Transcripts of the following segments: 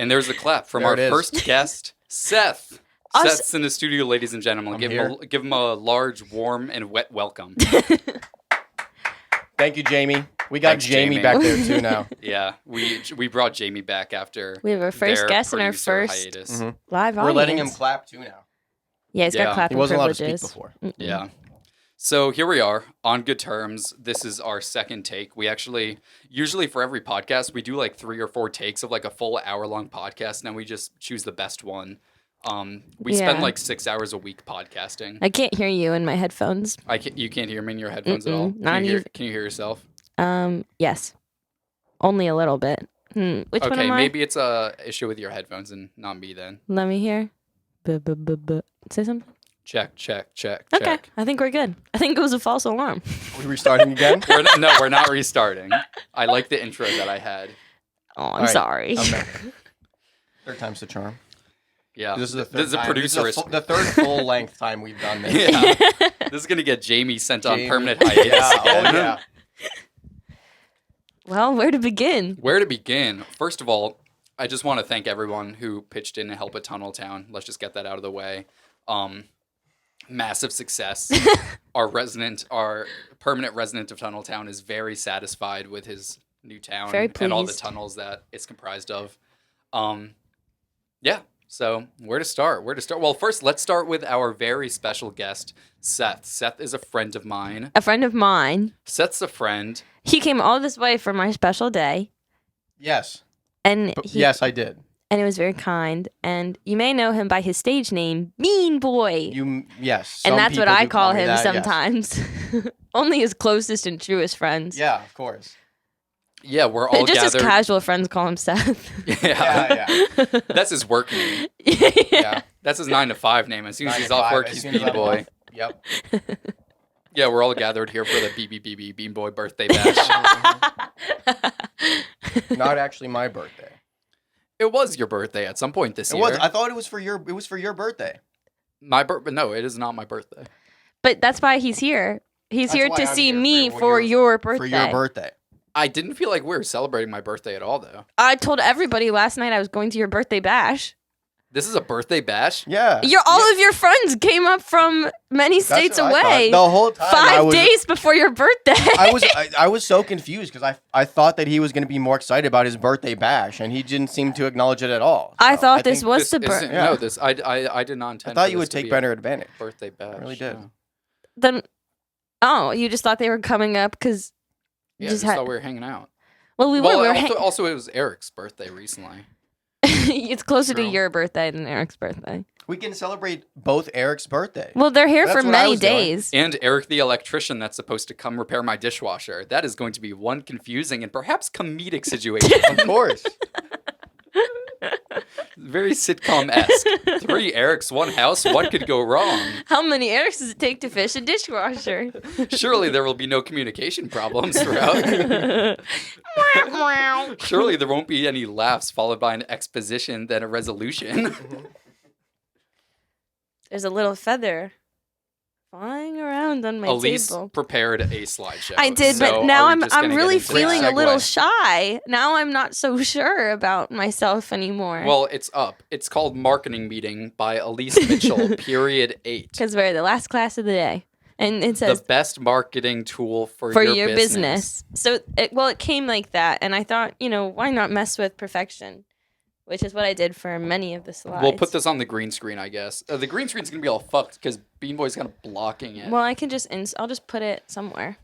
And there's a clap from our first guest, Seth. Seth's in the studio, ladies and gentlemen. Give him a large, warm, and wet welcome. Thank you, Jamie. We got Jamie back there too now. Yeah, we brought Jamie back after we have our first guest and our first live audience. We're letting him clap too now. Yeah, he's got clapping privileges. He wasn't allowed to speak before. Yeah. So here we are on good terms. This is our second take. We actually, usually for every podcast, we do like 3 or 4 takes of like a full hour-long podcast, and then we just choose the best one. We spend like 6 hours a week podcasting. I can't hear you in my headphones. You can't hear me in your headphones at all? Can you hear yourself? Yes. Only a little bit. Which one am I? Maybe it's a issue with your headphones and not me then. Let me hear. Say something. Check. Okay, I think we're good. I think it was a false alarm. Are we restarting again? We're not restarting. I like the intro that I had. Oh, I'm sorry. Okay. Third time's the charm. Yeah. This is the third full length time we've done this. Yeah. This is going to get Jamie sent on permanent hiatus. Yeah. Well, where to begin? First of all, I just want to thank everyone who pitched in to help at Tunnel Town. Let's just get that out of the way. Massive success. Our permanent resident of Tunnel Town is very satisfied with his new town and all the tunnels that it's comprised of. Yeah. So where to start? Well, first, let's start with our very special guest, Seth. Seth is a friend of mine. Seth's a friend. He came all this way for my special day. Yes. And yes, I did. And it was very kind. And you may know him by his stage name, Bean Boy. Yes. And that's what I call him sometimes. Yes. Only his closest and truest friends. Yeah, of course. Yeah, we're all just gathered. His casual friends call him Seth. Yeah. That's his work name. Yeah. That's his 9 to 5 name. As soon as he's off work, he's Bean Boy. Yep. Yeah, we're all gathered here for the BBBB Bean Boy birthday bash. Not actually my birthday. It was your birthday at some point this year. It was. I thought it was for your birthday. No, it is not my birthday. But that's why he's here. He's here to see me for your birthday. For your birthday. I didn't feel like we were celebrating my birthday at all, though. I told everybody last night I was going to your birthday bash. This is a birthday bash? Yeah. All of your friends came up from many states away. The whole time. 5 days before your birthday. I was so confused because I thought that he was going to be more excited about his birthday bash, and he didn't seem to acknowledge it at all. So I thought this was the birthday. No, I did not intend. I thought you would take better advantage. Birthday bash. I really did. Then, you just thought they were coming up because. Yeah, I just thought we were hanging out. Well, we were. Also, it was Eric's birthday recently. It's closer to your birthday than Eric's birthday. We can celebrate both Eric's birthday. Well, they're here for many days. And Eric the electrician that's supposed to come repair my dishwasher. That is going to be one confusing and perhaps comedic situation. Of course. Very sitcom-esque. 3 Erics, 1 house. What could go wrong? How many Erics does it take to fish a dishwasher? Surely there will be no communication problems throughout. Surely there won't be any laughs followed by an exposition, then a resolution. There's a little feather flying around on my Elise table. Prepared a slideshow. I did, but now I'm really feeling a little shy. Now I'm not so sure about myself anymore. Well, it's up. It's called Marketing Meeting by Elise Mitchell, period 8. Because we're the last class of the day. And it says... The best marketing tool for your business. So, it came like that. And I thought, why not mess with perfection? Which is what I did for many of the slides. We'll put this on the green screen, I guess. The green screen's going to be all fucked because Bean Boy's kind of blocking it. Well, I can I'll just put it somewhere.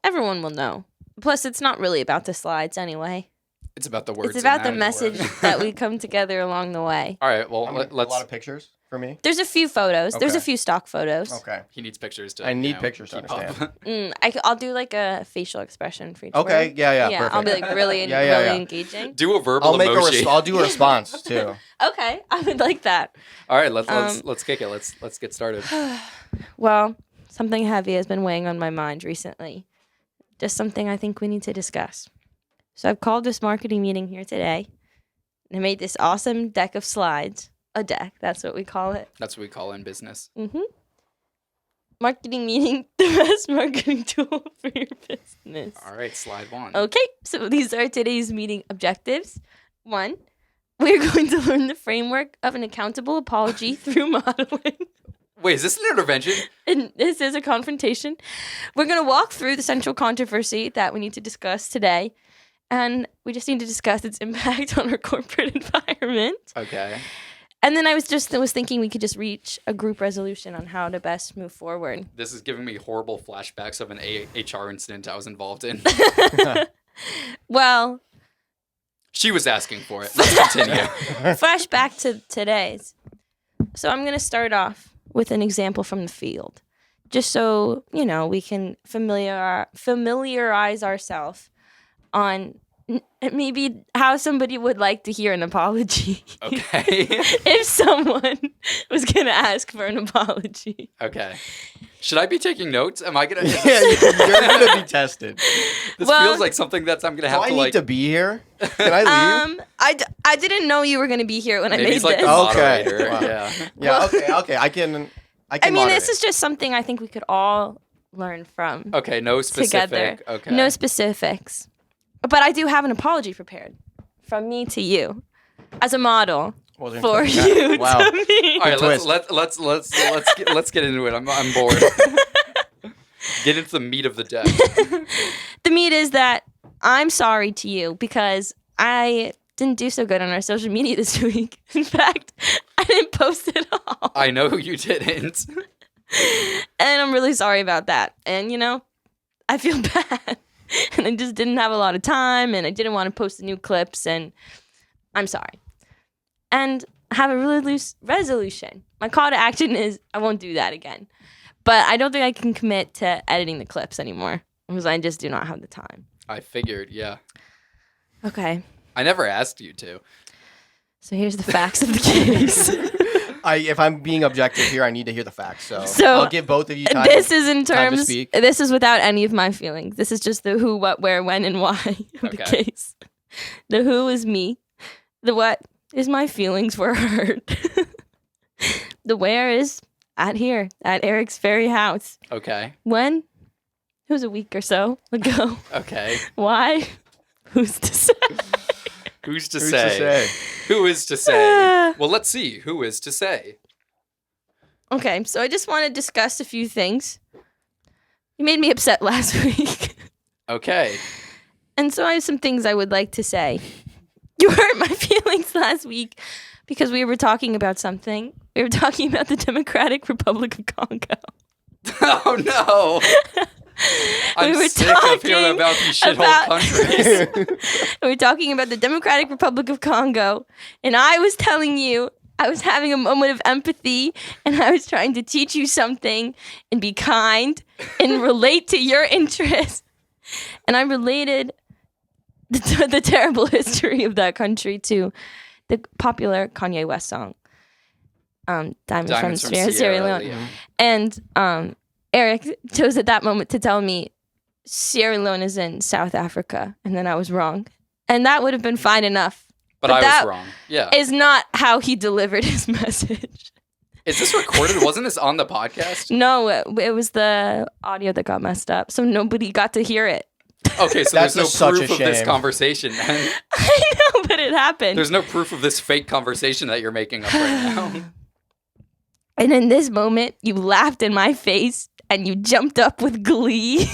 Everyone will know. Plus, it's not really about the slides anyway. It's about the words. It's about the message that we come together along the way. All right, well, let's... A lot of pictures for me? There's a few photos. Okay. There's a few stock photos. Okay. He needs pictures to... I need pictures to understand. I'll do like a facial expression for each Okay, word. yeah, perfect. I'll be like really engaging. Do a verbal emoji. I'll do a response, too. Okay, I would like that. All right, let's kick it. Let's get started. Well, something heavy has been weighing on my mind recently. Just something I think we need to discuss. So I've called this marketing meeting here today. And I made this awesome deck of slides. A deck, that's what we call it. That's what we call it in business. Mm-hmm. Marketing meeting, the best marketing tool for your business. All right, slide 1. Okay, so these are today's meeting objectives. 1, we're going to learn the framework of an accountable apology through modeling. Wait, is this an intervention? And this is a confrontation. We're going to walk through the central controversy that we need to discuss today. And we just need to discuss its impact on our corporate environment. Okay. And then I was thinking we could just reach a group resolution on how to best move forward. This is giving me horrible flashbacks of an HR incident I was involved in. Well, she was asking for it. Let's continue. Flashback to today's. So I'm going to start off with an example from the field, just so, we can familiarize ourselves on maybe how somebody would like to hear an apology. Okay. If someone was going to ask for an apology. Okay. Should I be taking notes? Am I going to? Yeah, you're going to be tested. This feels like something that I'm going to have to, I need to be here? Can I leave? I didn't know you were going to be here when I made he's like this. the moderator. Okay. Wow. Yeah. Yeah, okay. I can this is just something I think we could all learn from. Okay, no specific. Together. Okay. No specifics. But I do have an apology prepared from me to you as a model for you wow. to me. All right, let's get into it. I'm bored. Get into the meat of the day. The meat is that I'm sorry to you because I didn't do so good on our social media this week. In fact, I didn't post it all. I know you didn't. And I'm really sorry about that. And, I feel bad. And I just didn't have a lot of time, and I didn't want to post the new clips, and I'm sorry. And I have a really loose resolution. My call to action is I won't do that again. But I don't think I can commit to editing the clips anymore because I just do not have the time. I figured, yeah. Okay. I never asked you to. So here's the facts of the case. If I'm being objective here, I need to hear the facts. So I'll give both of you time. This is in terms. Time to speak. This is without any of my feelings. This is just the who, what, where, when, and why of the case. The who is me. The what is my feelings were hurt. The where is at Eric's very house. Okay. When? It was a week or so ago. Okay. Why? Who's to say? Who's to say? Who is to say? Well, let's see. Who is to say? Okay, so I just want to discuss a few things. You made me upset last week. Okay. And so I have some things I would like to say. You hurt my feelings last week because we were talking about something. We were talking about the Democratic Republic of Congo. Oh, no. I'm sick of hearing about these shithole countries. We were talking about the Democratic Republic of Congo, and I was telling you I was having a moment of empathy, and I was trying to teach you something and be kind and relate to your interests. And I related the terrible history of that country to the popular Kanye West song, Diamonds from Sierra Leone. Yeah. And Eric chose at that moment to tell me Sierra Leone is in South Africa, and then I was wrong. And that would have been fine enough. But I was wrong. Yeah. Is not how he delivered his message. Is this recorded? Wasn't this on the podcast? No, it was the audio that got messed up, so nobody got to hear it. Okay, so there's no proof of this conversation. I know, but it happened. There's no proof of this fake conversation that you're making up right now. And in this moment, you laughed in my face and you jumped up with glee.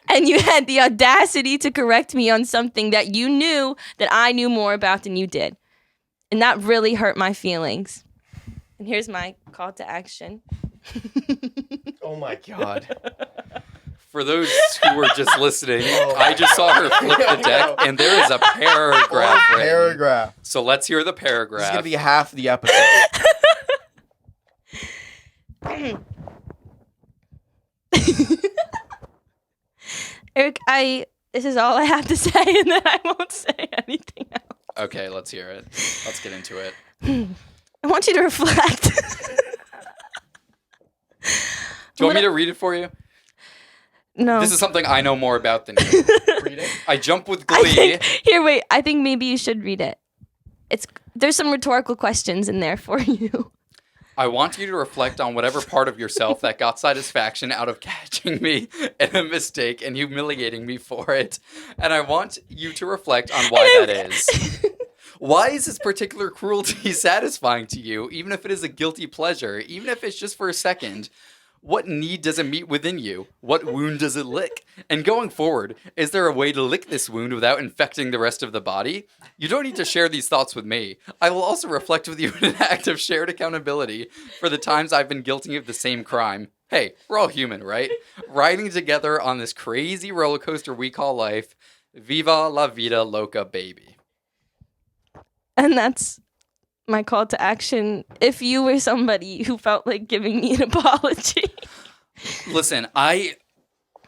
And you had the audacity to correct me on something that you knew that I knew more about than you did. And that really hurt my feelings. And here's my call to action. Oh my God. For those who were just listening, I just saw her flip the deck, and there is a paragraph written. Paragraph. So let's hear the paragraph. This is going to be half the episode. Eric, this is all I have to say, and then I won't say anything else. Okay, let's hear it. Let's get into it. I want you to reflect. Do you want me to read it for you? No. This is something I know more about than you. Read it. I jump with glee. I think maybe you should read it. There's some rhetorical questions in there for you. I want you to reflect on whatever part of yourself that got satisfaction out of catching me in a mistake and humiliating me for it. And I want you to reflect on why that is. Why is this particular cruelty satisfying to you, even if it is a guilty pleasure, even if it's just for a second? What need does it meet within you? What wound does it lick? And going forward, is there a way to lick this wound without infecting the rest of the body? You don't need to share these thoughts with me. I will also reflect with you in an act of shared accountability for the times I've been guilty of the same crime. Hey, we're all human, right? Riding together on this crazy roller coaster we call life. Viva la vida loca, baby. And that's my call to action if you were somebody who felt like giving me an apology. Listen, I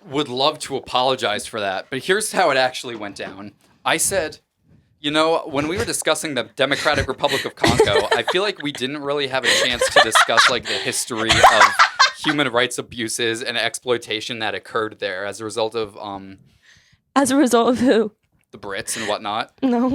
would love to apologize for that, but here's how it actually went down. I said, when we were discussing the Democratic Republic of Congo, I feel like we didn't really have a chance to discuss like the history of human rights abuses and exploitation that occurred there as a result of As a result of who? The Brits and whatnot. No.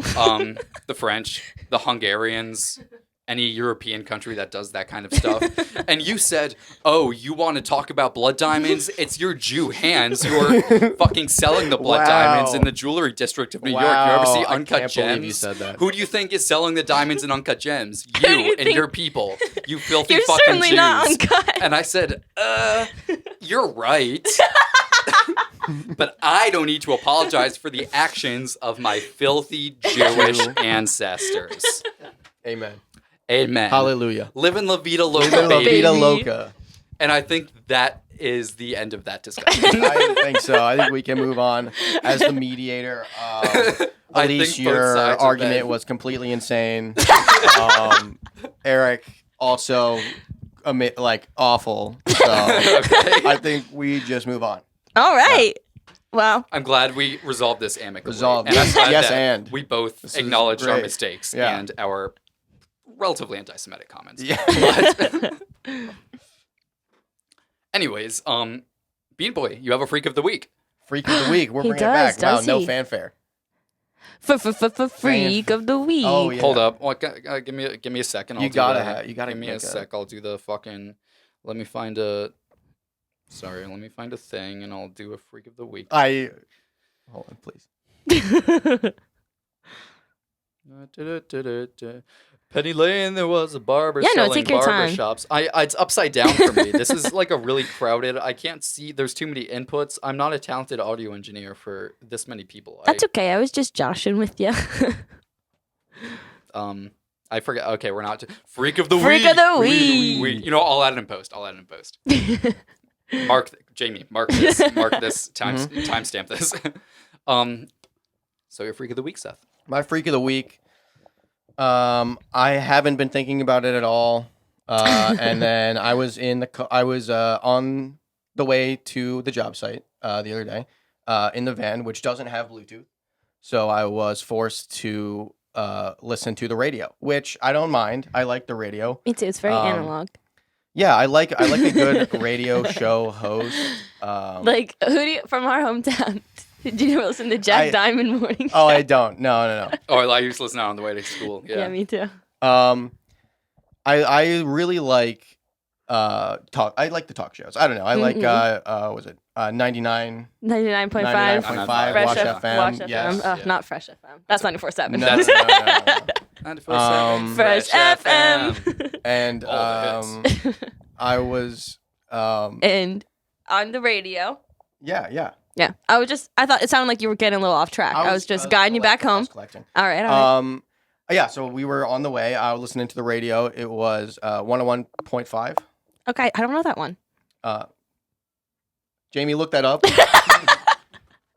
The French, the Hungarians, any European country that does that kind of stuff. And you said, oh, you want to talk about blood diamonds? It's your Jew hands who are fucking selling the blood diamonds in the jewelry district of New York. You ever see Uncut Gems? You said that. Who do you think is selling the diamonds in Uncut Gems? You and your people. You filthy You're fucking certainly Jews. not uncut. And I said, you're right. But I don't need to apologize for the actions of my filthy Jewish ancestors. Amen. Amen. Hallelujah. Living La Vida Loca, Living La baby. Vida Loca. And I think that is the end of that discussion. I think so. I think we can move on. As the mediator, Elise, your argument was completely insane. Eric also, awful. So Okay. I think we just move on. All right. Well, I'm glad we resolved this amicably. Resolved. And I'm glad Yes, that and. we both This is acknowledged our great. mistakes Yeah. and our relatively anti-Semitic comments. Yeah. But anyways, Bean Boy, you have a freak of the week. Freak of the week. We're He bringing it back. does, Wow, does no he? fanfare. freak of the week. Oh, yeah. Hold up. Well, give me a second. You do gotta the- have- you gotta give me a make a- sec. I'll do the fucking. Let me find a thing, and I'll do a freak of the week. Hold on, please. Penny Lane, there was a barber Yeah, no, selling take your barber time. shops. It's upside down for me. This is like a really crowded. I can't see. There's too many inputs. I'm not a talented audio engineer for this many people. That's okay. I was just joshing with you. I forget. Okay, we're not. Freak of the Freak week. of the week. I'll add it in post. Jamie, mark this. Timestamp this. So your freak of the week, Seth. My freak of the week. I haven't been thinking about it at all. And then I was on the way to the job site the other day in the van, which doesn't have Bluetooth. So I was forced to listen to the radio, which I don't mind. I like the radio. Me too. It's very analog. Yeah, I like a good radio show host. Like from our hometown? Did you ever listen to Jack Diamond Morning Show? Oh, I don't. No. Oh, I used to listen on the way to school. Yeah, Me too. I really like talk. I like the talk shows. I don't know. I like was it 99? 99.5. 99.5 Fresh Wash FM. FM. Wash Yes. FM. Yeah. Not Fresh FM. That's 94.7. No. 94.7. Fresh FM. And All the I was And on the radio. yeah. Yeah. I thought it sounded like you were getting a little off track. I was just guiding you back home. Collecting. All right. Yeah, so we were on the way. I was listening to the radio. It was 101.5. Okay. I don't know that one. Jamie, look that up.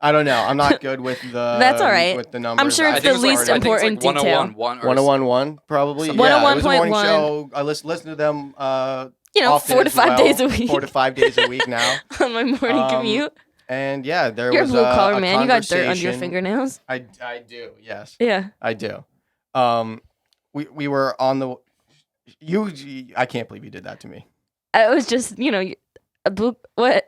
I don't know. I'm not good with the That's all right. with the numbers. I'm sure I it's think the like- least I think it's important like detail. 101.1 101.1 probably. Something Yeah, it was a morning 101.1. show. I listen to them often 4 to as 5 well. days a week. 4 to 5 days a week now. On my morning commute. And yeah, there You're a was blue collar man. You got dirt under your conversation. fingernails. I do. Yes. Yeah. I do. We were on the I can't believe you did that to me. I was just, a blue. What?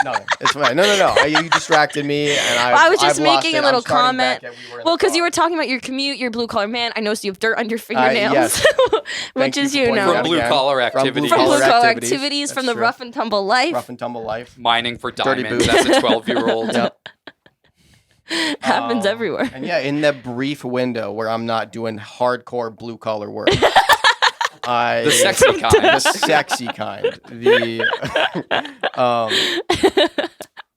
No, it's fine. No. You distracted me, and I was just I've lost making a it. little I'm starting comment. back at we were in Well, the because you car. were talking about your commute, you're a blue collar man. I noticed you have dirt under your fingernails, yes. which Thank is, you for pointing From out blue again. collar From activities. from blue collar activities. activities, from That's the true. rough and tumble life. Rough and tumble life. Mining for Dirty diamonds boots. as a 12-year-old. Yep. Happens everywhere. And yeah, in that brief window where I'm not doing hardcore blue collar work. The sexy kind. The sexy kind.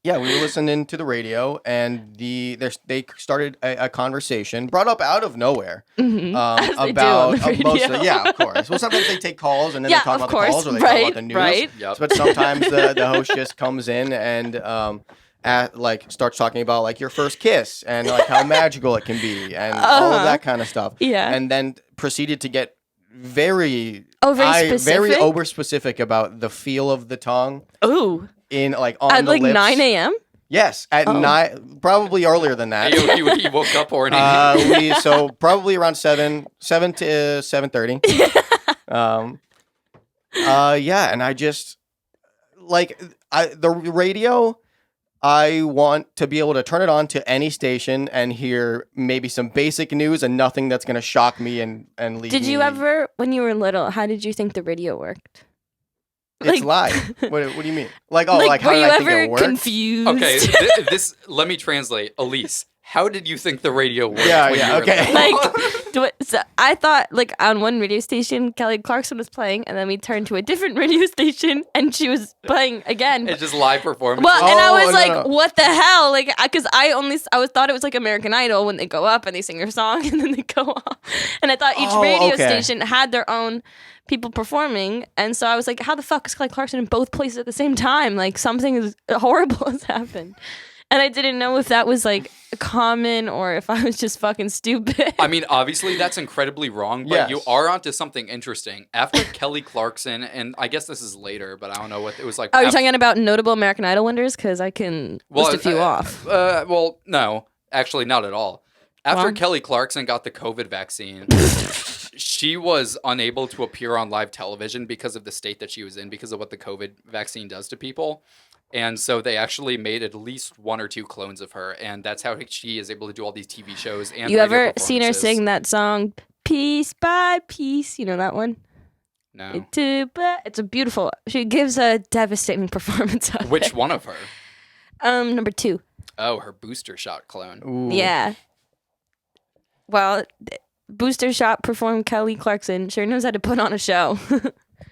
Yeah, we were listening to the radio, and they started a conversation brought up out of nowhere about mostly, yeah, of course. Well, sometimes they take calls and then they talk about the calls, or they talk about the news. Right. Yep. But sometimes the host just comes in and starts talking about like your first kiss and like how magical it can be and all of that kind of stuff. Yeah. And then proceeded to get very specific? over specific about the feel of the tongue. Ooh. In like on at the like lips. 9 a.m. Yes, at 9, probably earlier than that. He woke up horny. So probably around 7 to 7:30. Yeah, and I just like the radio. I want to be able to turn it on to any station and hear maybe some basic news and nothing that's going to shock me and leave me. Did you ever, when you were little, how did you think the radio worked? It's live. What do you mean? Like how did I think it worked? Confused? Okay, this let me translate. Elise, how did you think the radio worked? Yeah, okay. So I thought like on one radio station, Kelly Clarkson was playing, and then we turned to a different radio station, and she was playing again. It's just live performance. Well, and I was no. what the hell? Like, because I thought it was like American Idol when they go up and they sing their song and then they go off. And I thought each radio station had their own people performing, and so I was like, how the fuck is Kelly Clarkson in both places at the same time? Like, something horrible has happened. And I didn't know if that was like common or if I was just fucking stupid. I mean, obviously that's incredibly wrong, but you are onto something interesting. After Kelly Clarkson, and I guess this is later, but I don't know what it was like. Oh, you're talking about notable American Idol winners? Because I can list a few off. Well, no, actually not at all. After Kelly Clarkson got the COVID vaccine, she was unable to appear on live television because of the state that she was in, because of what the COVID vaccine does to people. And so they actually made at least 1 or 2 clones of her, and that's how she is able to do all these TV shows and you radio ever seen her sing that song, Piece by Piece? You know that one? No. It's a beautiful. She gives a devastating performance. Which one of her? Number 2. Oh, her booster shot clone. Ooh. Yeah. Well, booster shot performed Kelly Clarkson. Sure knows how to put on a show.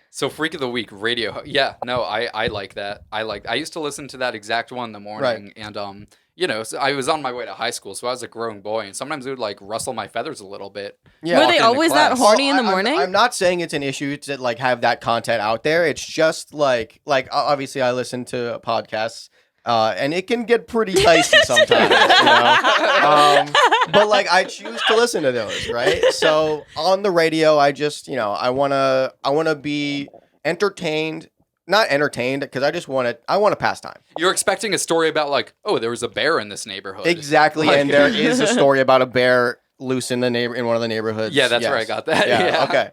So Freak of the Week radio. Yeah, no, I like that. I used to listen to that exact one in the morning, and so I was on my way to high school, so I was a growing boy, and sometimes it would like rustle my feathers a little bit. Yeah. Were they always that horny in the morning? I'm not saying it's an issue to like have that content out there. It's just like obviously I listen to podcasts. And it can get pretty dicey sometimes, but like I choose to listen to those, right? So on the radio, I just, I wanna be entertained, not entertained, because I want to pass time. You're expecting a story about like, oh, there was a bear in this neighborhood. Exactly, and there is a story about a bear loose in one of the neighborhoods. Yeah, that's where I got that. Yeah. Okay.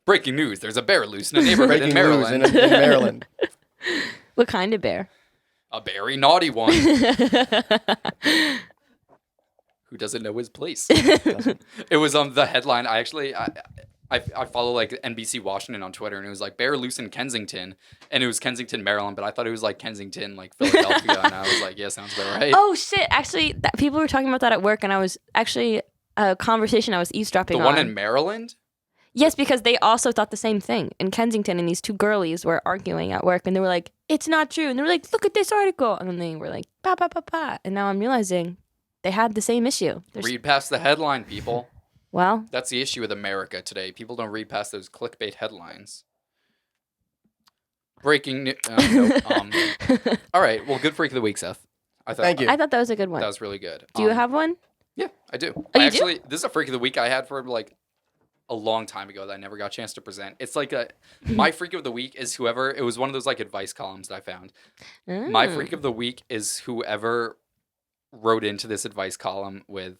Breaking news: there's a bear loose in a neighborhood in Maryland. In Maryland. What kind of bear? A very naughty one. Who doesn't know his place? It was the headline. I follow like NBC Washington on Twitter, and it was like bear loose in Kensington, and it was Kensington, Maryland, but I thought it was like Kensington, like Philadelphia, and I was like, yeah, sounds about right. Oh shit! Actually, people were talking about that at work, and I was actually a conversation I was eavesdropping on. The one in Maryland? Yes, because they also thought the same thing in Kensington, and these 2 girlies were arguing at work, and they were like, it's not true. And they were like, look at this article. And then they were like, pa, pa, pa, pa. And now I'm realizing they had the same issue. Read past the headline, people. Well. That's the issue with America today. People don't read past those clickbait headlines. Breaking news. All right. Well, good Freak of the Week, Seth. Thank you. I thought that was a good one. That was really good. Do you have one? Yeah, I do. Oh, you do? This is a Freak of the Week I had for like a long time ago that I never got a chance to present. It's like my Freak of the Week is whoever, it was one of those like advice columns that I found. My Freak of the Week is whoever wrote into this advice column with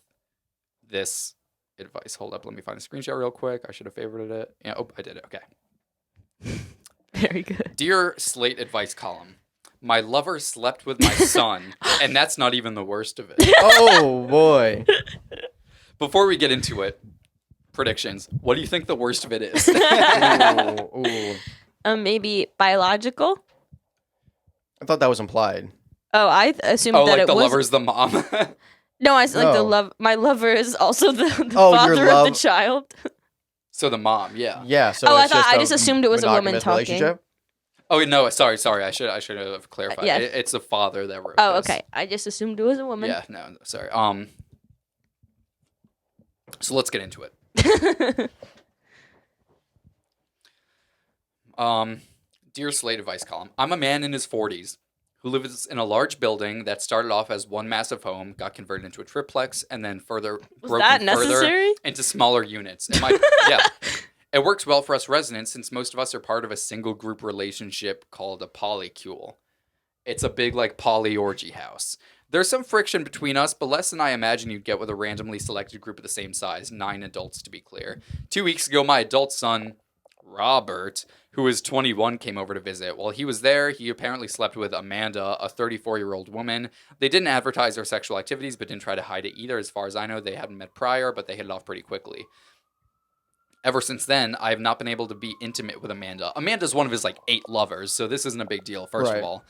this advice. Hold up, let me find the screenshot real quick. I should have favorited it. Yeah, I did it. Okay. Very good. Dear Slate advice column, my lover slept with my son, and that's not even the worst of it. Oh boy. Before we get into it, predictions. What do you think the worst of it is? Maybe biological. I thought that was implied. Oh, I assumed that like it the was... lover's the mom. No, I like the love. My lover is also the father of the child. So the mom, yeah. Yeah. So I just assumed it was a woman talking. Oh no, sorry. I should have clarified. Yeah. It's the father that wrote Oh, this. okay. I just assumed it was a woman. Yeah, no, sorry. So let's get into it. Dear Slate Advice column, I'm a man in his 40s who lives in a large building that started off as one massive home, got converted into a triplex, and then broken further into smaller units. Yeah. It works well for us residents since most of us are part of a single group relationship called a polycule. It's a big, poly orgy house. There's some friction between us, but less than I imagine you'd get with a randomly selected group of the same size, 9 adults to be clear. 2 weeks ago, my adult son, Robert, who is 21, came over to visit. While he was there, he apparently slept with Amanda, a 34-year-old woman. They didn't advertise their sexual activities, but didn't try to hide it either. As far as I know, they hadn't met prior, but they hit it off pretty quickly. Ever since then, I have not been able to be intimate with Amanda. Amanda's one of his 8 lovers, so this isn't a big deal, first of all.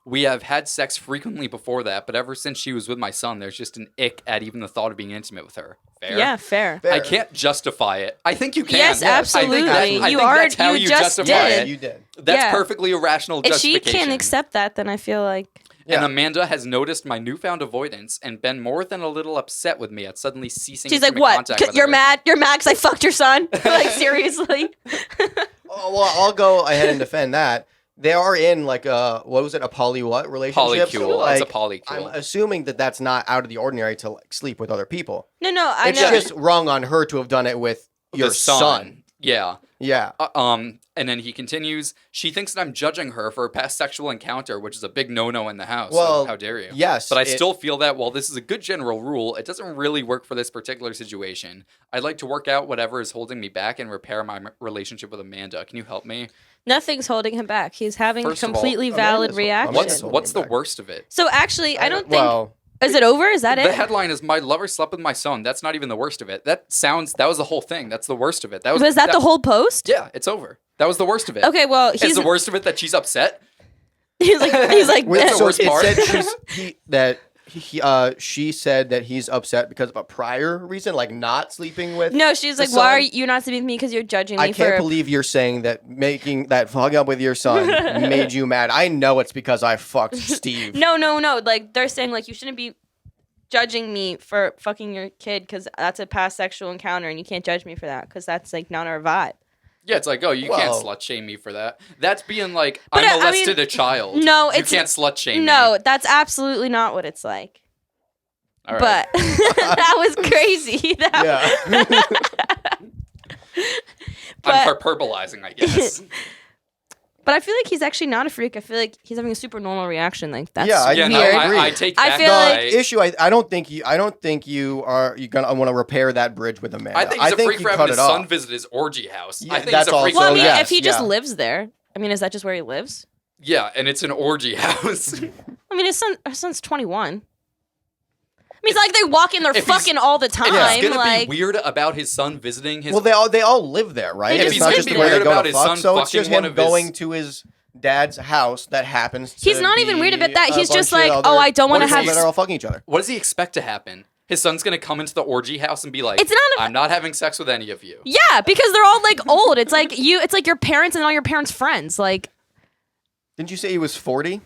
We have had sex frequently before that, but ever since she was with my son, there's just an ick at even the thought of being intimate with her. Fair? Yeah, fair. I can't justify it. I think you can. Yes, absolutely. I think that's how you justify it. You did. That's perfectly a rational justification. If she can't accept that, then I feel like... Yeah. And Amanda has noticed my newfound avoidance and been more than a little upset with me at suddenly ceasing She's like, what? You're mad? You're mad because I fucked your son? Seriously? Well, I'll go ahead and defend that. They are in what was it, a relationship? Polycule. It's a polycule. I'm assuming that that's not out of the ordinary to sleep with other people. No, I know. It's just wrong on her to have done it with your son. Yeah. Yeah. And then he continues, she thinks that I'm judging her for a past sexual encounter, which is a big no-no in the house. Well, so how dare you? Yes. But I still feel that while this is a good general rule, it doesn't really work for this particular situation. I'd like to work out whatever is holding me back and repair my relationship with Amanda. Can you help me? Nothing's holding him back. He's having a completely valid reaction. What's the worst of it? So actually, I don't think... Is it over? Is that it? The headline is "My lover slept with my son." That's not even the worst of it. That was the whole thing. That's the worst of it. Was that the whole post? Yeah, it's over. That was the worst of it. Okay, well, is the worst of it that she's upset? He's like, that's the worst part. She said that he's upset because of a prior reason, like not sleeping with. No, she's like, why are you not sleeping with me because you're judging me? I can't believe you're saying that hooking up with your son made you mad. I know it's because I fucked Steve. No. Like they're saying you shouldn't be judging me for fucking your kid because that's a past sexual encounter and you can't judge me for that because that's not our vibe. Yeah, it's like, oh, you can't slut shame me for that. That's being like, I molested a child. No, you can't slut shame me. No, that's absolutely not what it's like. All right. But that was crazy. I'm hyperbolizing, I guess. But I feel like he's actually not a freak. I feel like he's having a super normal reaction. That's weird. No, I take that. I feel like issue. I don't think you gonna want to repair that bridge with a man. I think he's a freak for having his son visit his orgy house. Yeah, I think he's a freak. Well, if he just lives there, is that just where he lives? Yeah, and it's an orgy house. His son's 21. It's like they walk in there fucking all the time. If he's gonna be weird about his son visiting his... Well, they all live there, right? If it's he's not gonna just be where weird they go about to his fuck, son so it's just fucking him going to his dad's house that happens to He's not even weird about that. He's just like, I don't want to have... They're all fucking each other. What does he expect to happen? His son's gonna come into the orgy house and be like, I'm not having sex with any of you. Yeah, because they're all old. It's like your parents and all your parents' friends. Didn't you say he was 40?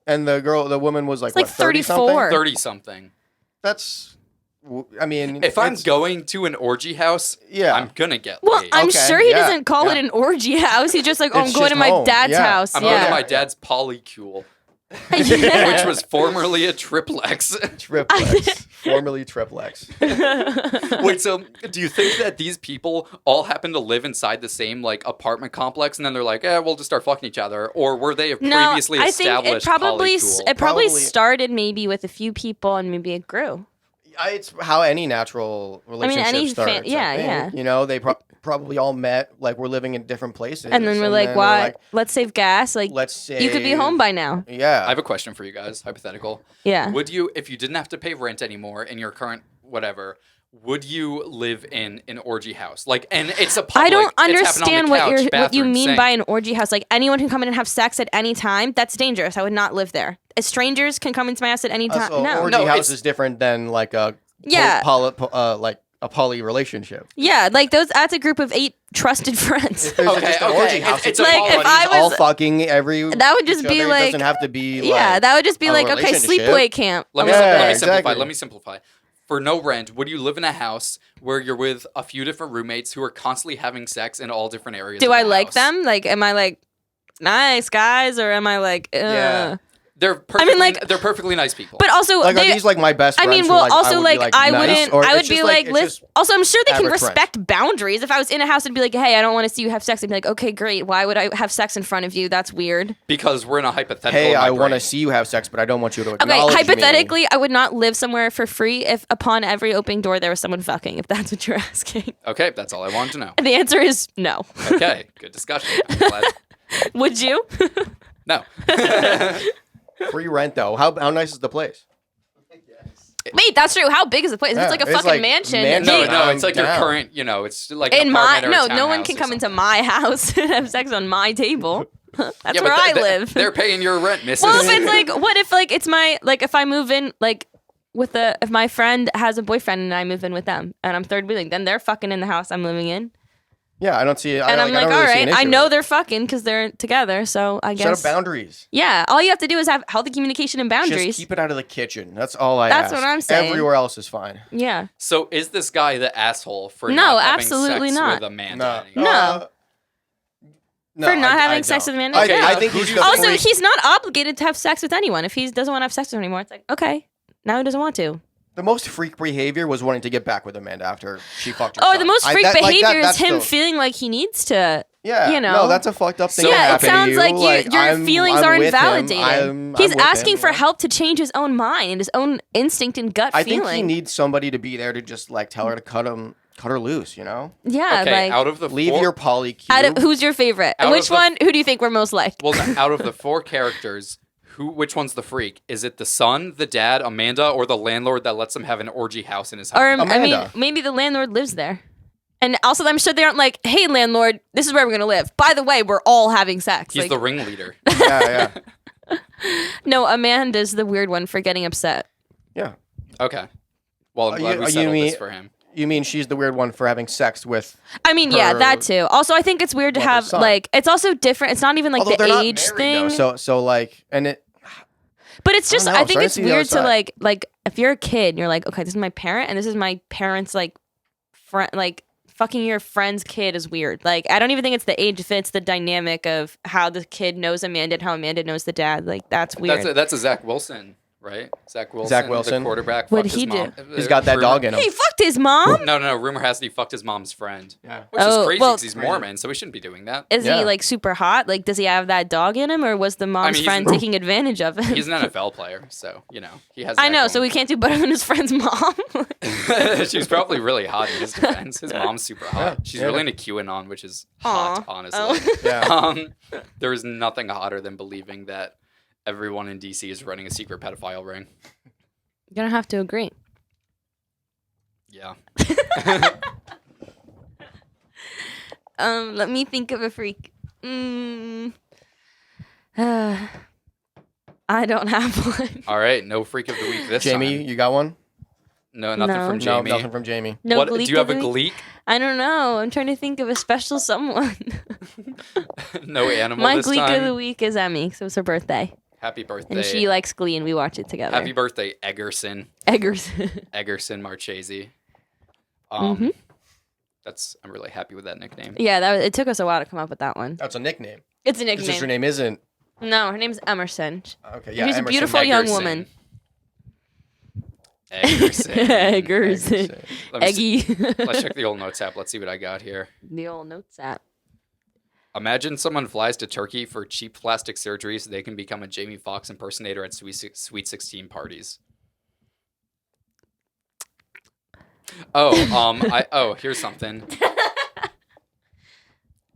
And the woman was like 34. 30-something. That's... if I'm going to an orgy house, I'm gonna get laid. Well, I'm sure he doesn't call it an orgy house. He's just like, I'm going to my dad's house. I'm going to my dad's polycule, which was formerly a triplex. Formerly triplex. Wait, so do you think that these people all happen to live inside the same apartment complex, and then they're like, we'll just start fucking each other, or were they previously established? I think it probably started maybe with a few people, and maybe it grew. It's how any natural relationship starts. Yeah. They probably all met, we're living in different places. And then we're like, why? Let's save gas. Let's save... You could be home by now. Yeah. I have a question for you guys, hypothetical. Yeah. Would you, if you didn't have to pay rent anymore in your current whatever, would you live in an orgy house? Like, and it's a public, I don't it's understand happening on the what couch, you bathroom, mean sink. by an orgy house. Like anyone can come in and have sex at any time. That's dangerous. I would not live there. Strangers can come into my house at any time. So No. orgy No, house it's- is different than like a Yeah. like a poly relationship. Yeah, like that's a group of 8 trusted friends. If there's Okay, just an okay, orgy it's- house, it's it's a all poly- if I buddies, all was- fucking every. That would just each be other. like- It doesn't have to be. Yeah, like, that would just be a like, okay, relationship. sleepaway camp. Let me, Yeah, let me exactly. simplify. Let me simplify. For no rent, would you live in a house where you're with a few different roommates who are constantly having sex in all different areas? Do of the I like house? them? Like, am I like, nice guys, or am I like, Yeah. They're perfectly, like- they're perfectly nice people. But also, Like, are they, these like my best I friends? mean, who, well, like, also, I would like, be, like I nice? wouldn't, Or I it's would just, be like, it's listen. just Also, I'm sure they can average friends. respect boundaries. If I was in a house and be like, hey, I don't want to see you have sex, I'd be like, okay, great. Why would I have sex in front of you? That's weird. because we're in a hypothetical. Hey, in my I want to brain. see you have sex, but I don't want you to Okay, acknowledge me. hypothetically, I would not live somewhere for free if upon every opening door there was someone fucking, if that's what you're asking. Okay, that's all I wanted to know. And the answer is no. Okay, good discussion. I'm glad. Would you? No. Free rent though. How nice is the place? Wait, that's true. How big is the place? Yeah, It's like a it's fucking like mansion. mansion. No, Hey, no, it's like your Down. current, it's like an in my apartment or a no one townhouse can or come into something. my house and have sex on my table. That's Yeah, where but I live. They're paying your rent, missus. Well, if it's like, what if like it's my like if I move in like if my friend has a boyfriend and I move in with them and I'm third wheeling, then they're fucking in the house I'm living in, Yeah, I don't see it. and I'm like, I don't all really see right, an I issue know with it. they're fucking because they're together, so I Set guess up boundaries. yeah, all you have to do is have healthy communication and boundaries. Just keep it out of the kitchen. That's all I That's ask. what I'm saying. Everywhere else is fine. Yeah, So is this guy the asshole for No, not having absolutely sex not. with Amanda? No. No. No, For not I having sex don't. with Amanda? Okay, I Yeah. think who he's do the you- also freak. he's not obligated to have sex with anyone. If he doesn't want to have sex with her anymore, it's like okay, now he doesn't want to. The most freak behavior was wanting to get back with Amanda after she fucked her Oh, son. the most freak that- like, behavior that's is him the- feeling like he needs to. Yeah, you know. no, that's a fucked up thing. So- to Yeah, it happen to sounds you. like your I'm- feelings I'm are with him. invalidated. He's I'm with asking him, for yeah. help to change his own mind and his own instinct and gut I feeling. think he needs somebody to be there to just like tell her to cut her loose. You know, yeah, Okay, like out of the leave four, your polycule. out of, who's your favorite? Out Which of the- one? Who do you think we're most like? well, out of the 4 characters, which one's the freak? Is it the son, the dad, Amanda, or the landlord that lets him have an orgy house in his house? Or I mean, Amanda. maybe the landlord lives there. And also, I'm sure they aren't like, "Hey, landlord, this is where we're gonna live." By the way, we're all having sex. He's Like, the ringleader. yeah, no, Amanda's the weird one for getting upset. yeah. Okay. Well, I'm glad you we settled mean- this for him. You mean she's the weird one for having sex with? I mean, yeah, Her that too. Also, I think it's weird to mother's have son. like it's also different. It's not even like Although the they're age not married, thing. though, so like, and it. But it's just I don't know, I I'm think starting it's to see the other weird to side. like if you're a kid and you're like, okay, this is my parent and this is my parent's like friend like fucking your friend's kid is weird. Like I don't even think it's the age fit, it's the dynamic of how the kid knows Amanda and how Amanda knows the dad. Like that's weird. That's a Zach Wilson, right? Zach Wilson. the quarterback. What'd fucked he his mom. He's got that Rumor- dog in him. He fucked his mom? No. Rumor has it he fucked his mom's friend. Yeah. Which is Oh, crazy well- because he's Mormon, so he shouldn't be doing that. Is Yeah. he like super hot? Like does he have that dog in him or was the mom's he's- friend taking advantage of him? He's an NFL player, so he has. I that know, so going. we can't do better than his friend's mom. She's probably really hot in his defense. His mom's super hot. Yeah, She's yeah. really into QAnon, which is Aw. hot, honestly. Oh. Yeah. There is nothing hotter than believing that everyone in DC is running a secret pedophile ring. You're gonna have to agree. Yeah. Let me think of a freak. I don't have one. All right, no freak of the week this Jamie, time. you got one? No, nothing No. from No, Jamie. nothing from Jamie. No What, gleek do you have a of the week? gleek? I don't know. I'm trying to think of a special someone. No animal My this gleek time? of the week is Emmy, so it's her birthday. Happy birthday. And she likes Glee and we watch it together. Happy birthday, Eggerson. Eggerson. Marchese. Mhm. I'm really happy with that nickname. Yeah, it took us a while to come up with that one. That's a nickname. It's a It's just her nickname. name isn't. No, her name's Emerson. Okay, yeah. She's a Emerson. beautiful young Eggerson. woman. Eggerson. Eggerson. Let me see- Eggy. Let's check the old notes app. Let's see what I got here. The old notes app. Imagine someone flies to Turkey for cheap plastic surgery so they can become a Jamie Foxx impersonator at Sweet 16 parties. Here's something.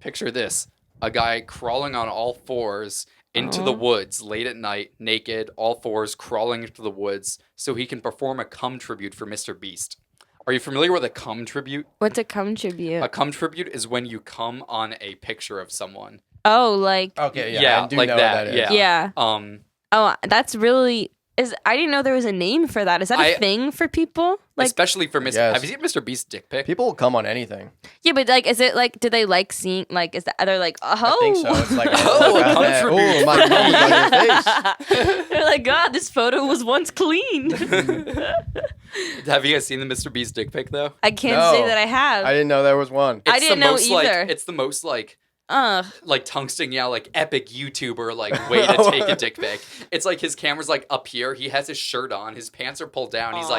Picture this. A guy crawling on all fours into the woods late at night, naked, all fours crawling into the woods so he can perform a cum tribute for Mr. Beast. Are you familiar with a cum tribute? What's a cum tribute? A cum tribute is when you cum on a picture of someone. Oh, like... Okay, yeah. Yeah, I do like know that. what is. Yeah. Yeah. That's really... I didn't know there was a name for that. Is that a thing for people? Like, especially for Mr. Yes. Have you seen Mr. Beast's dick pic? People will come on anything. yeah, but like, is it like, do they like seeing, like, is that, are they like, oh. I think so. It's like, a contribute. my mom was on your face. They're like, God, this photo was once clean. Have you guys seen the Mr. Beast dick pic, though? I can't say that I have. I didn't know there was one. I didn't know either. It's the most, like tungsten, like epic YouTuber, like way to take a dick pic. It's like his camera's like up here. He has his shirt on. His pants are pulled down. He's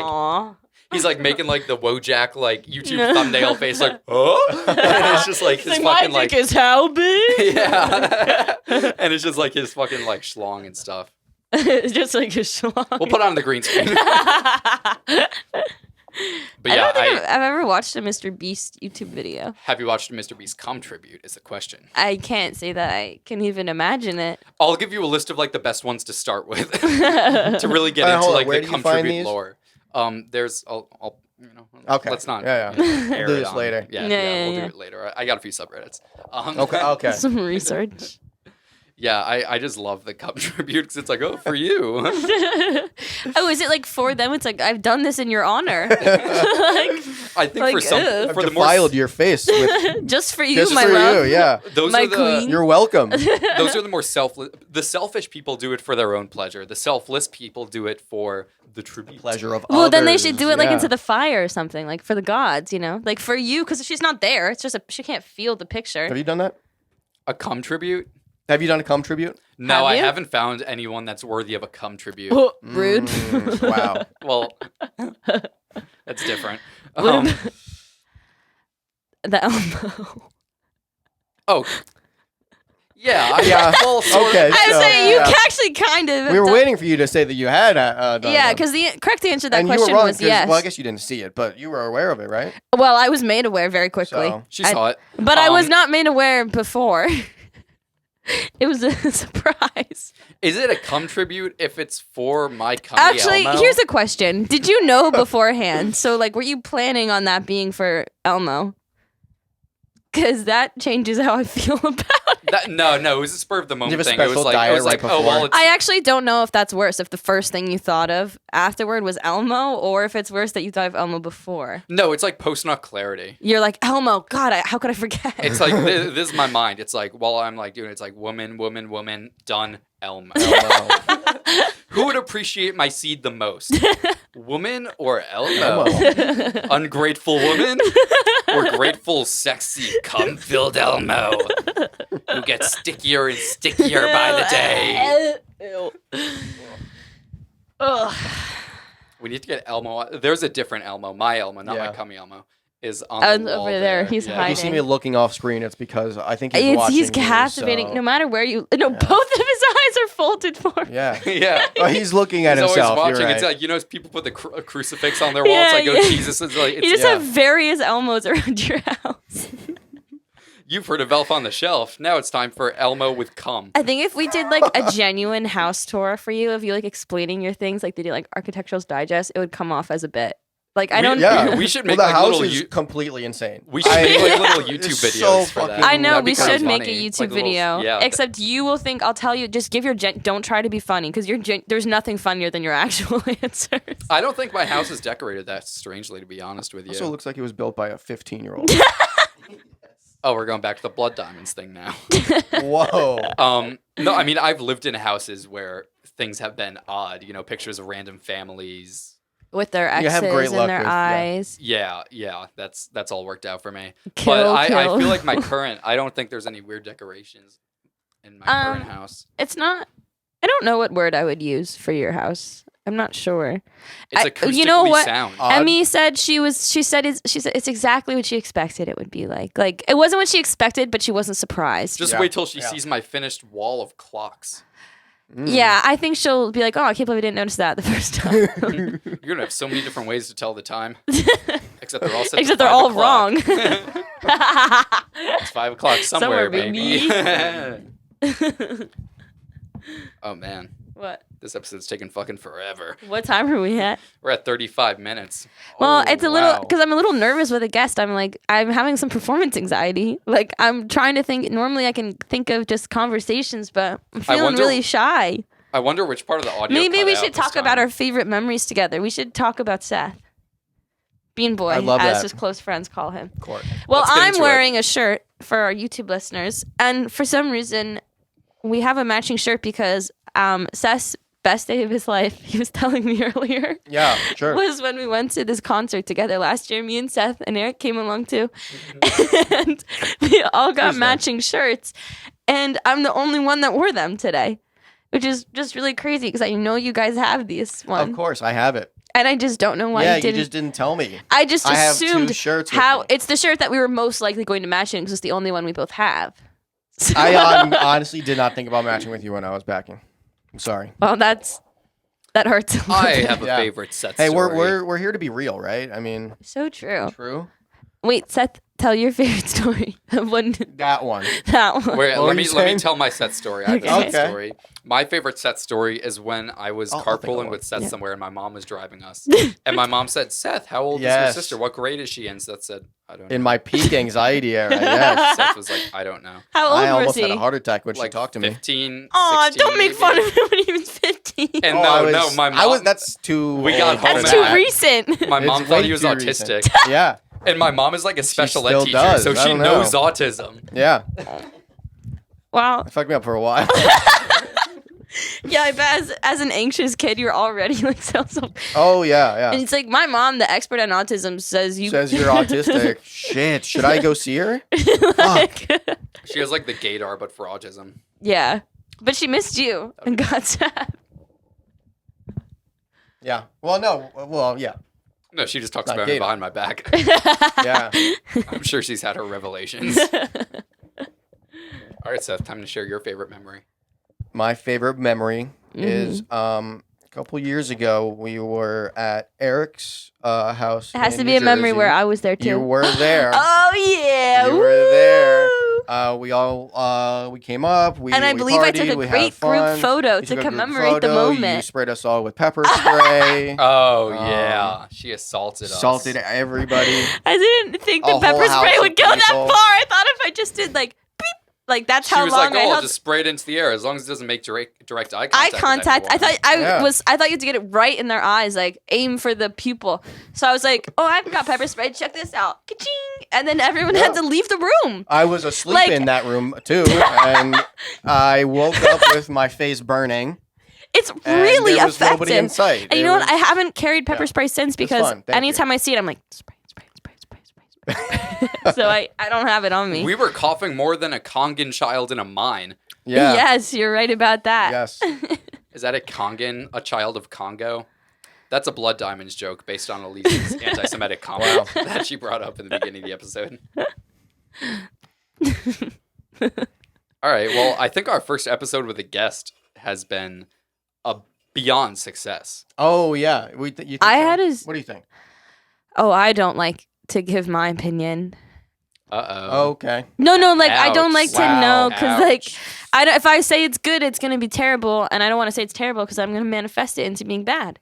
like making like the Wojak like YouTube thumbnail face, like and it's just like his fucking my dick is how big? Yeah, and it's just like his fucking like schlong and stuff. It's just like his schlong. We'll put it on the green screen. But I yeah, don't think I've ever watched a Mr. Beast YouTube video. Have you watched a Mr. Beast cum tribute? Is the question. I can't say that I can even imagine it. I'll give you a list of like the best ones to start with to really get into like the cum tribute lore. There's I'll okay. Let's not. Yeah. We'll do this later. Yeah, we'll do it later. I got a few subreddits. Okay. Some research. Yeah, I just love the cum tribute because it's like, oh, for you. Oh, is it like for them? It's like, I've done this in your honor. I think for some, I've for the defiled your face with just for you, just my for love. you, yeah. Those my are the queen. You're welcome. Those are the more selfless. The selfish people do it for their own pleasure. The selfless people do it for the tribute. Pleasure of well, others. then they should do it like yeah. into the fire or something, like for the gods, you know, like for you, because she's not there. It's just she can't feel the picture. Have you done that? A cum tribute? Have you done a cum tribute? No, I haven't found anyone that's worthy of a cum tribute. Rude. Wow. Well, that's different. The Elmo. Oh. Yeah. Well, okay. I was saying you actually kind of. We were waiting for you to say that you had done yeah, because the correct answer to that and question you were wrong, was yes. Well, I guess you didn't see it, but you were aware of it, right? Well, I was made aware very quickly. So. She saw it. But I was not made aware before. It was a surprise. Is it a cum tribute if it's for my cum? Actually, Elmo? here's a question. Did you know beforehand? So, like, were you planning on that being for Elmo? Because that changes how I feel about it. No, it was a spur of the moment You have a thing. It was special like, diet right oh, well, before? it's... I actually don't know if that's worse, if the first thing you thought of afterward was Elmo, or if it's worse that you thought of Elmo before. No, it's like post-nut clarity. You're like, Elmo, God, how could I forget? It's like, this is my mind. It's like, while I'm like doing it, it's like, woman, done, Elmo. Who would appreciate my seed the most? Woman or Elmo? Ungrateful woman or grateful, sexy, cum-filled Elmo who gets stickier and stickier by the day? Ugh. We need to get Elmo. There's a different Elmo. My Elmo, not my cummy Elmo, is on the wall over there. He's yeah. hiding. If you see me looking off screen, it's because I think he's watching. He's captivating. You, so. No matter where you. No, both of his eyes are folded forward. Yeah. Yeah. Oh, he's looking at himself. He's always watching. You're right. It's like, you know, people put the a crucifix on their wall. It's like, oh, Jesus. It's like, you just have various Elmos around your house. You've heard of Elf on the Shelf. Now it's time for Elmo with cum. I think if we did like a genuine house tour for you, of you like explaining your things, like they did like Architectural's Digest, it would come off as a bit. Like I don't. Yeah, we should make the like house little. is completely insane. We should make like little YouTube videos so for that. I know That'd we be kinda should make a funny. YouTube Like video. little, Except you will think. I'll tell you. Just give your. Don't try to be funny because there's nothing funnier than your actual answers. I don't think my house is decorated that strangely, to be honest with you. Also, looks like it was built by a 15-year-old. Oh, we're going back to the blood diamonds thing now. Whoa. No, I mean I've lived in houses where things have been odd. You know, pictures of random families with their exes have great in luck their with, eyes. Yeah, that's all worked out for me. Kill. I feel like my current. I don't think there's any weird decorations in my current house. It's not. I don't know what word I would use for your house. I'm not sure. It's acoustically you know what? sound. Emmy said she said it's exactly what she expected it would be like. Like it wasn't what she expected, but she wasn't surprised. Just wait till she sees my finished wall of clocks. Yeah, I think she'll be like, "Oh, I can't believe I didn't notice that the first time." You're gonna have so many different ways to tell the time, except they're all set. Except they're all wrong. It's 5 o'clock somewhere, baby. Oh man. What? This episode's taking fucking forever. What time are we at? We're at 35 minutes. Well, it's a little because I'm a little nervous with a guest. I'm having some performance anxiety. Like I'm trying to think. Normally, I can think of just conversations, but I'm feeling really shy. I wonder which part of the audio. Maybe we should talk about our favorite memories together. We should talk about Seth. Bean Boy, as his close friends call him. Court. Well, I'm wearing a shirt for our YouTube listeners, and for some reason, we have a matching shirt because Seth's best day of his life, he was telling me earlier. Yeah, sure. Was when we went to this concert together last year. Me and Seth and Eric came along too, and we all got matching shirts, and I'm the only one that wore them today, which is just really crazy because I know you guys have these ones. Of course, I have it. And I just don't know why you just didn't tell me. I just assumed have 2 shirts how it's the shirt that we were most likely going to match in because it's the only one we both have. So. I honestly did not think about matching with you when I was packing. I'm sorry. Well, that hurts. I have a favorite Seth story. Hey, we're here to be real, right? I mean, so true. True. Wait, Seth, tell your favorite story of when that one. That one. Wait, let me tell my Seth story. I have a Seth story. My favorite Seth story is when I was carpooling with Seth somewhere and my mom was driving us. And my mom said, "Seth, how old is your sister? What grade is she in?" Seth said, "I don't know." In my peak anxiety era, yes. Seth was like, "I don't know." How old was he? I almost had a heart attack when she talked to me. 15, Aw, 16, don't make fun of him when he was 15. And no, my mom. That's too. We got home. That's too recent. My mom thought he was autistic. Yeah. And my mom is like a special ed teacher, does. so she knows autism. Yeah. Wow. It fucked me up for a while. Yeah, I bet as an anxious kid, you're already like so. Oh yeah. And it's like my mom, the expert on autism, says you're autistic. Shit, should I go see her? She has like the gaydar, but for autism. Yeah, but she missed you and got sad. Yeah. Well, yeah. No, she just talks about me behind my back. Yeah. I'm sure she's had her revelations. All right, Seth, time to share your favorite memory. My favorite memory is a couple years ago, we were at Eric's house. It has to be New a memory Jersey. where I was there too. You were there. Oh yeah. You were there. We came up. And I believe I took a great group photo to commemorate the moment. You sprayed us all with pepper spray. Oh yeah, she assaulted us. Assaulted everybody. I didn't think the pepper spray would go that far. I thought if I just did like beep, like that's how long I held. She was like, "Oh, I'll just spray it into the air as long as it doesn't make direct eye contact." I thought I thought you had to get it right in their eyes, like aim for the pupil. So I was like, "Oh, I've got pepper spray. Check this out." Ka-ching! And then everyone had to leave the room. I was asleep in that room too, and I woke up with my face burning. It's really there was effective. Nobody in sight. And you know what? I haven't carried pepper spray since because anytime I see it, I'm like, spray. So I don't have it on me. We were coughing more than a Kongan child in a mine. Yeah. Yes, you're right about that. Yes. Is that a Kongan, a child of Congo? That's a Blood Diamonds joke based on Elise's anti-Semitic comment that she brought up in the beginning of the episode. All right. Well, I think our first episode with a guest has been a beyond success. Oh yeah. What do you think? Oh, I don't like to give my opinion. Okay. No, like Ouch. I don't like to know because like if I say it's good, it's gonna be terrible, and I don't want to say it's terrible because I'm gonna manifest it into being bad.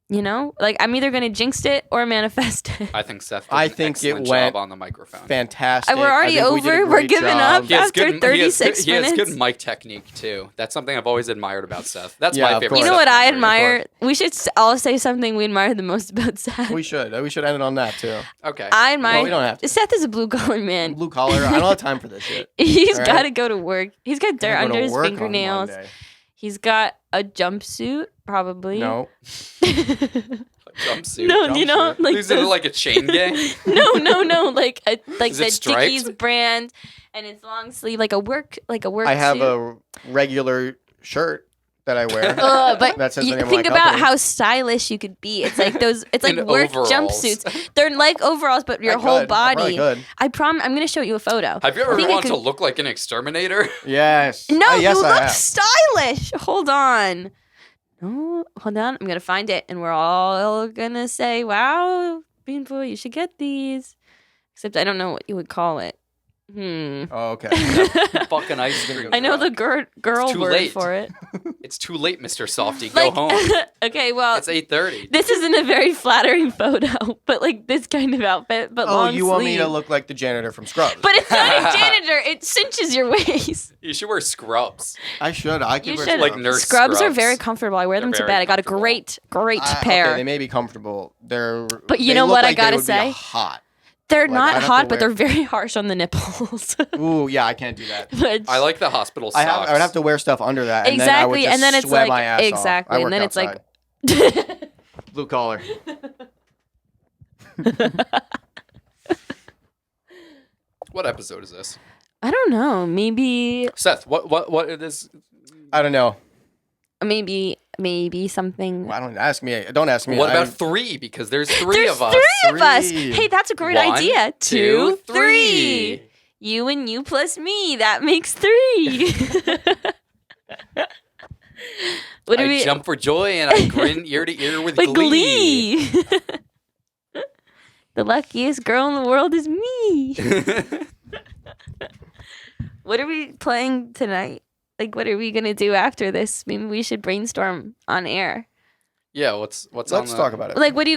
You know, like I'm either gonna jinx it or manifest it. I think Seth did an excellent job on the microphone. Fantastic. We're already over. We're giving up after 36 minutes. He has good mic technique too. That's something I've always admired about Seth. That's my favorite. You know what I admire? We should all say something we admire the most about Seth. We should end it on that too. Okay. I admire. Well, we don't have to. Seth is a blue collar man. Blue collar. I don't have time for this shit. He's got to go to work. He's got dirt under his fingernails. He's got a jumpsuit, probably. No. Jumpsuit. No, you know, like is it like a chain gang? No, like the striped? Dickies brand, and it's long sleeve, like a work. I have a regular shirt that I wear. But that says the name of my think about company. how stylish you could be. It's like those. It's like work overalls. Jumpsuits. They're like overalls, but your whole body. I promise. I'm gonna show you a photo. Have you ever wanted to look like an exterminator? Yes. No, yes, you look stylish. Hold on. No, hold on. I'm gonna find it, and we're all gonna say, "Wow, Bean Boy, you should get these." Except I don't know what you would call it. Oh, okay. Fucking ice cream. I know the girl word late. for it. It's too late, Mr. Softy. Go home. Okay, well, it's 8:30. This isn't a very flattering photo, but like this kind of outfit, but long you want me sleeve. to look like the janitor from Scrubs? But it's not a janitor. It cinches your waist. You should wear scrubs. I should. I could You wear should. Like nurse Scrubs are scrubs. very comfortable. I wear them to They're bed. very I got a comfortable. great pair. Okay, they may be comfortable. But you they know look what like I gotta they would say? Be hot. They're Like, I'd not have to hot, but wear- they're very harsh on the nipples. Ooh, yeah, I can't do that. Which, I like the hospital socks. I would have to wear stuff under that, and exactly, then I would just and then it's sweat like my ass exactly, off. I and then work it's like outside. Blue collar. What episode is this? I don't know. Maybe Seth, what it is? I don't know. maybe something. Well, don't ask me. Don't ask me. What about 3? Because there's 3 There's of us. 3 of us. Three. Hey, that's a great 1, idea. 2, 2, 3. You and you plus me. That makes 3. What do I we jump for joy and I grin ear to ear with like glee. Glee? The luckiest girl in the world is me. What are we playing tonight? Like, what are we gonna do after this? Maybe we should brainstorm on air. Yeah, what's on Let's the... talk about it. Like, what are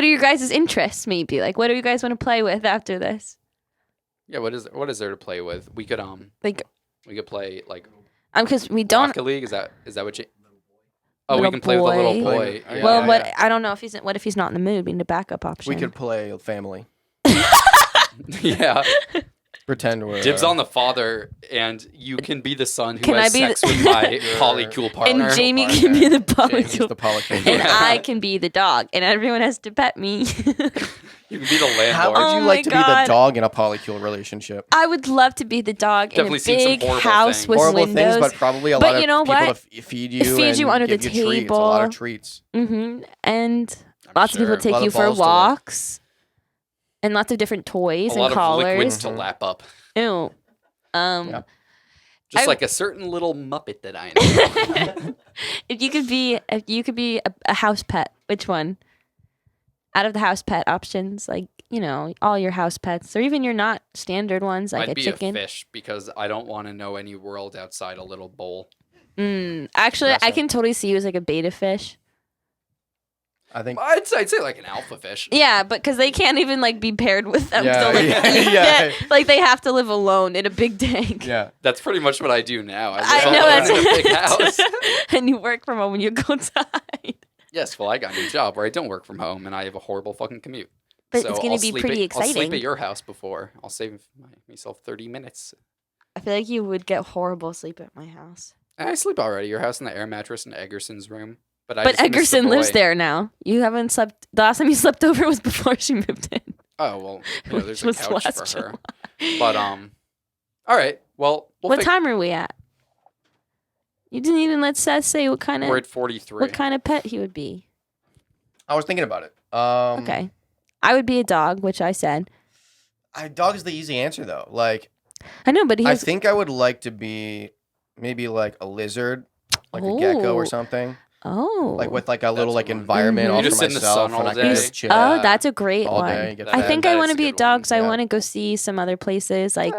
your guys' interests? Maybe like, what do you guys want to play with after this? Yeah, what is there to play with? We could play like Because we don't. Rocket League. Is that what you? Oh, we Little can play with a little boy. boy. Yeah. Well, what I don't know if he's. What if he's not in the mood? We need a backup option. We could play family. Yeah. Pretend we're Dibs on the father, and you can be the son who Can has I be sex the- with my polycule partner. And Jamie partner. can be the Jamie's polycule. the polycule. And I can be the dog, and everyone has to pet me. You can be the landlord. How would Oh you my like to be God. the dog in a polycule relationship? I would love to be the dog Definitely in seen a some big horrible house things. with Horrible windows. things, but probably a But lot you know of people what? to feed you. Feed you and under give the you treats. A lot table. of treats. And I'm lots of people sure. take Lot you of for balls to lick. walks, and lots of different toys A and lot of collars. liquids to lap up. Ew. Yeah. Just I- like a certain little Muppet that I know. If you could be a house pet, which one? Out of the house pet options, like, all your house pets, or even your not standard ones, like I'd a be chicken. a fish because I don't want to know any world outside a little bowl. Actually, I Interesting. can totally see you as like a beta fish. I think. I'd say like an alpha fish. Yeah, but because they can't even like be paired with them. Yeah, so, like, yeah. like they have to live alone in a big tank. Yeah. That's pretty much what I do now. I live know alone that's in a big house. And you work from home when you go outside. Yes, well, I got a new job where I don't work from home and I have a horrible fucking commute. But So it's going I'll to be sleep pretty I'll sleep exciting. at your house before. I'll save myself 30 minutes. I feel like you would get horrible sleep at my house. And I sleep already. Your house in the air mattress in Eggerson's room. But But just miss the Eggerson lives boy. there now. You haven't slept. The last time you slept over was before she moved in. Oh, well, there's a Which was couch last for her. But, all right. Well, What time are we at? You didn't even let Seth say what kind We're of at 43. pet he would be. I was thinking about it. Okay. I would be a dog, which I said. Dog is the easy answer though. Like, I know, but he I has. think I would like to be maybe like a lizard, like a gecko or Oh. something. Oh. Like with like a little That's like one. environment Mhm. all You for just sit in the myself, sun all and I day. can just chill. Oh, that's a great all one. day. Get I fed. think that I is want a to be a good dog one. because I Yeah. want to go see some other places. Like,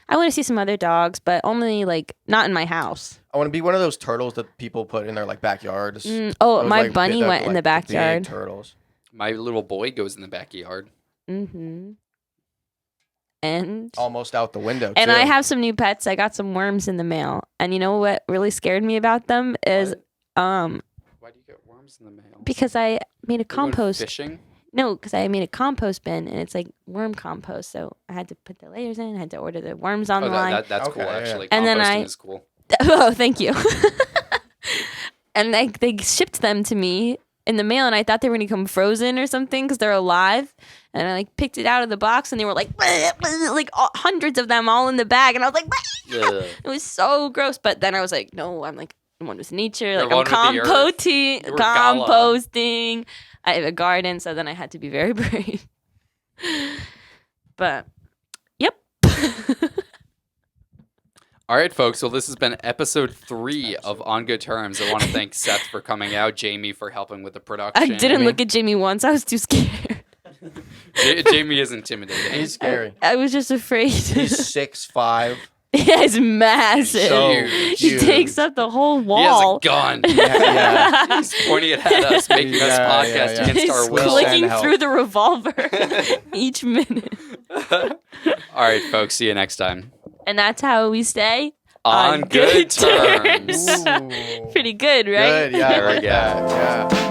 I want to see some other dogs, but only like not in my house. I want to be one of those turtles that people put in their like backyards. Oh, Those, my like, bunny big- went in like, the backyard. Big turtles. My little boy goes in the backyard. Mm-hmm. And Almost out the window. and too. I have some new pets. I got some worms in the mail, and you know what really scared me about them is What? Why do you get worms in the mail? because I made a You're going compost. fishing? No, because I made a compost bin, and it's like worm compost. So I had to put the layers in. I had to order the worms Oh, online. that's Okay, cool, yeah. actually. And then Composting I- is cool. Oh, thank you. And they shipped them to me in the mail, and I thought they were gonna come frozen or something because they're alive. And I like picked it out of the box, and they were like hundreds of them all in the bag, and I was like, Ugh. it was so gross. But then I was like, no, I'm like I'm one with nature. You're Like I'm one with the earth. composting, You were Gala. composting. I have a garden, so then I had to be very brave. But yep. All right, folks. So this has been episode 3 of On Good Terms. I want to thank Seth for coming out, Jamie for helping with the production. I didn't look at Jamie once. I was too scared. Jamie is intimidating. He's scary. I was just afraid. He's 6'5". Yeah, it's massive. So he huge. takes up the whole wall. He has a gun. Yeah. He's pointing it at us, making us podcast against He's our will. clicking through the revolver each minute. All right, folks. See you next time. And that's how we stay on good terms. Pretty good, right? Good, yeah, I like that. Yeah.